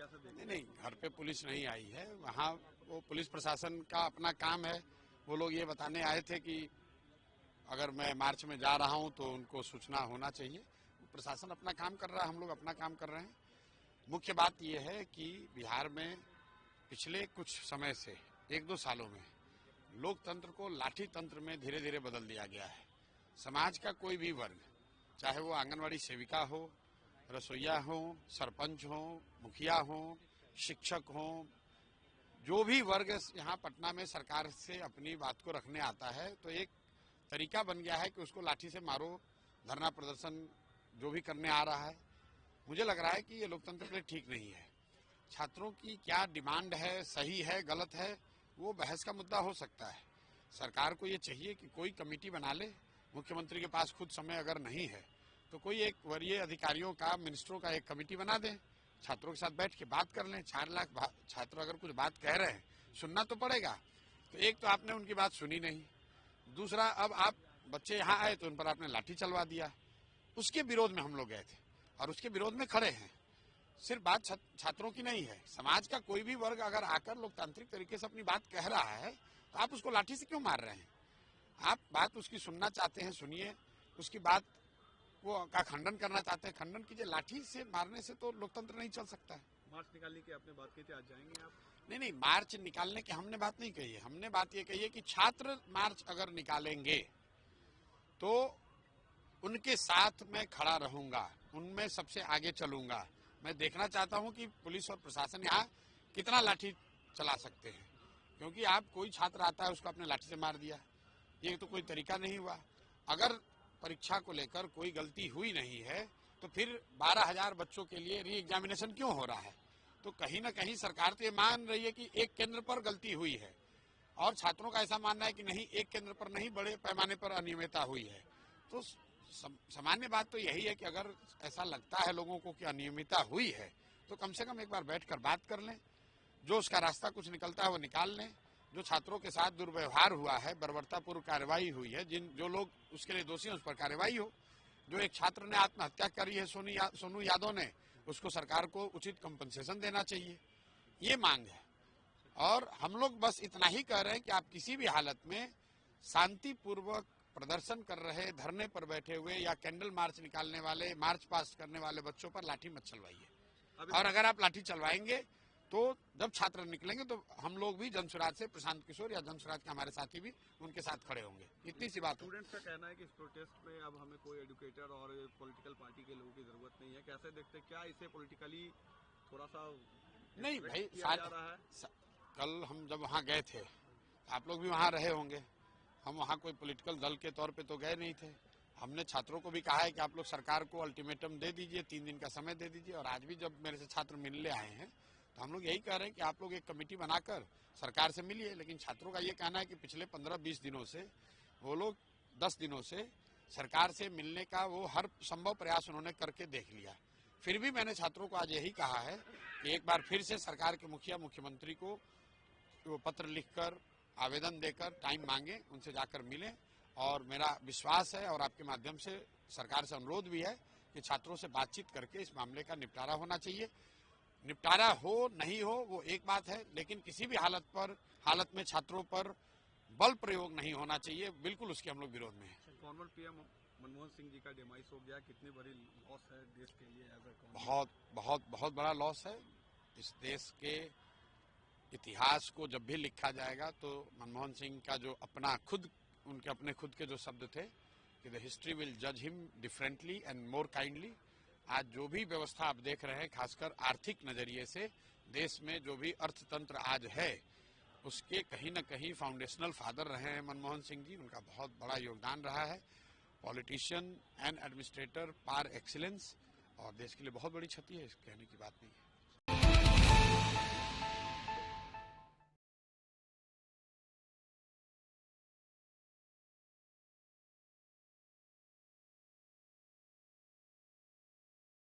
कैसे देखते हैं? नहीं, घर पे पुलिस नहीं आई है। वहाँ वो पुलिस प्रशासन का अपना काम है। वो लोग ये बताने आए थे कि अगर मैं मार्च में जा रहा हूँ तो उनको सूचना होना चाहिए। प्रशासन अपना काम कर रहा है, हम लोग अपना काम कर रहे हैं। मुख्य बात यह है कि बिहार में पिछले कुछ समय से 1-2 सालों में लोकतंत्र को लाठी तंत्र में धीरे धीरे बदल दिया गया है। समाज का कोई भी वर्ग, चाहे वो आंगनवाड़ी सेविका हो, रसोईया हो, सरपंच हो, मुखिया हो, शिक्षक हो, जो भी वर्ग यहाँ पटना में सरकार से अपनी बात को रखने आता है, तो एक तरीका बन गया है कि उसको लाठी से मारो, धरना प्रदर्शन जो भी करने आ रहा है। मुझे लग रहा है कि ये लोकतंत्र के लिए ठीक नहीं है। छात्रों की क्या डिमांड है, सही है, गलत है, वो बहस का मुद्दा हो सकता है। सरकार को ये चाहिए कि कोई कमेटी बना ले। मुख्यमंत्री के पास खुद समय अगर नहीं है तो कोई एक वरीय अधिकारियों का, मिनिस्टरों का एक कमेटी बना दें, छात्रों के साथ बैठ के बात कर लें। 4 लाख छात्र अगर कुछ बात कह रहे हैं, सुनना तो पड़ेगा। तो एक तो आपने उनकी बात सुनी नहीं, दूसरा अब आप बच्चे यहाँ आए तो उन पर आपने लाठी चलवा दिया। उसके विरोध में हम लोग गए थे और उसके विरोध में खड़े हैं। सिर्फ बात छात्रों की नहीं है, समाज का कोई भी वर्ग अगर आकर लोकतांत्रिक तरीके से अपनी बात कह रहा है तो आप उसको लाठी से क्यों मार रहे हैं? आप बात उसकी सुनना चाहते हैं, सुनिए। उसकी बात वो का खंडन करना चाहते हैं, खंडन कीजिए। लाठी से मारने से तो लोकतंत्र नहीं चल सकता है। मार्च निकालने की आपने बात की थी, आज जाएंगे आप? नहीं, मार्च निकालने की हमने बात नहीं कही है। हमने बात ये कही है कि छात्र मार्च अगर निकालेंगे तो उनके साथ मैं खड़ा रहूंगा, उनमें सबसे आगे चलूंगा। मैं देखना चाहता हूं कि पुलिस और प्रशासन यहाँ कितना लाठी चला सकते हैं, क्योंकि आप कोई छात्र आता है उसको आपने लाठी से मार दिया, ये तो कोई तरीका नहीं हुआ। अगर परीक्षा को लेकर कोई गलती हुई नहीं है तो फिर 12,000 बच्चों के लिए री एग्जामिनेशन क्यों हो रहा है? तो कहीं ना कहीं सरकार तो ये मान रही है कि एक केंद्र पर गलती हुई है और छात्रों का ऐसा मानना है कि नहीं, एक केंद्र पर नहीं, बड़े पैमाने पर अनियमितता हुई है। तो सामान्य बात तो यही है कि अगर ऐसा लगता है लोगों को कि अनियमितता हुई है तो कम से कम एक बार बैठकर बात कर लें। जो उसका रास्ता कुछ निकलता है वो निकाल लें। जो छात्रों के साथ दुर्व्यवहार हुआ है, बर्बरतापूर्व कार्रवाई हुई है, जो लोग उसके लिए दोषी हैं उस पर कार्रवाई हो। जो एक छात्र ने आत्महत्या करी है, सोनू यादव ने, उसको सरकार को उचित कंपनसेशन देना चाहिए, ये मांग है। और हम लोग बस इतना ही कह रहे हैं कि आप किसी भी हालत में शांतिपूर्वक प्रदर्शन कर रहे, धरने पर बैठे हुए या कैंडल मार्च निकालने वाले, मार्च पास करने वाले बच्चों पर लाठी मत चलवाइए। और अगर आप लाठी चलवाएंगे तो जब छात्र निकलेंगे तो हम लोग भी जनसुराज से, प्रशांत किशोर या जनसुराज के हमारे साथी भी उनके साथ खड़े होंगे। इतनी सी बात है। स्टूडेंट्स का कहना है कि इस प्रोटेस्ट में अब हमें कोई एजुकेटर और पॉलिटिकल पार्टी के लोगों की जरूरत नहीं है। कैसे देखते, क्या इसे पॉलिटिकली थोड़ा सा नहीं भाई, किया जा रहा है? कल हम जब वहाँ गए थे, आप लोग भी वहाँ रहे होंगे, हम वहाँ कोई पॉलिटिकल दल के तौर पे तो गए नहीं थे। हमने छात्रों को भी कहा है कि आप लोग सरकार को अल्टीमेटम दे दीजिए, 3 दिन का समय दे दीजिए। और आज भी जब मेरे से छात्र मिलने आए हैं तो हम लोग यही कह रहे हैं कि आप लोग एक कमेटी बनाकर सरकार से मिलिए। लेकिन छात्रों का ये कहना है कि पिछले 15-20 दिनों से वो लोग 10 दिनों से सरकार से मिलने का वो हर संभव प्रयास उन्होंने करके देख लिया। फिर भी मैंने छात्रों को आज यही कहा है कि एक बार फिर से सरकार के मुखिया, मुख्यमंत्री को वो पत्र लिखकर, आवेदन देकर टाइम मांगे, उनसे जाकर मिलें। और मेरा विश्वास है और आपके माध्यम से सरकार से अनुरोध भी है कि छात्रों से बातचीत करके इस मामले का निपटारा होना चाहिए। निपटारा हो नहीं हो वो एक बात है, लेकिन किसी भी हालत में छात्रों पर बल प्रयोग नहीं होना चाहिए। बिल्कुल उसके हम लोग विरोध में हैं। फॉर्मर पीएम मनमोहन सिंह जी का डिमाइस हो गया, कितनी बड़ी लॉस है देश के लिए? बहुत बहुत बहुत बड़ा लॉस है। इस देश के इतिहास को जब भी लिखा जाएगा तो मनमोहन सिंह का जो उनके अपने खुद के जो शब्द थे कि द हिस्ट्री विल जज him differently and more kindly. आज जो भी व्यवस्था आप देख रहे हैं, खासकर आर्थिक नजरिए से देश में जो भी अर्थतंत्र आज है, उसके कहीं न कहीं फाउंडेशनल फादर रहे हैं मनमोहन सिंह जी। उनका बहुत बड़ा योगदान रहा है। Politician and administrator par excellence, और देश के लिए बहुत बड़ी क्षति है, इस कहने की बात नहीं है।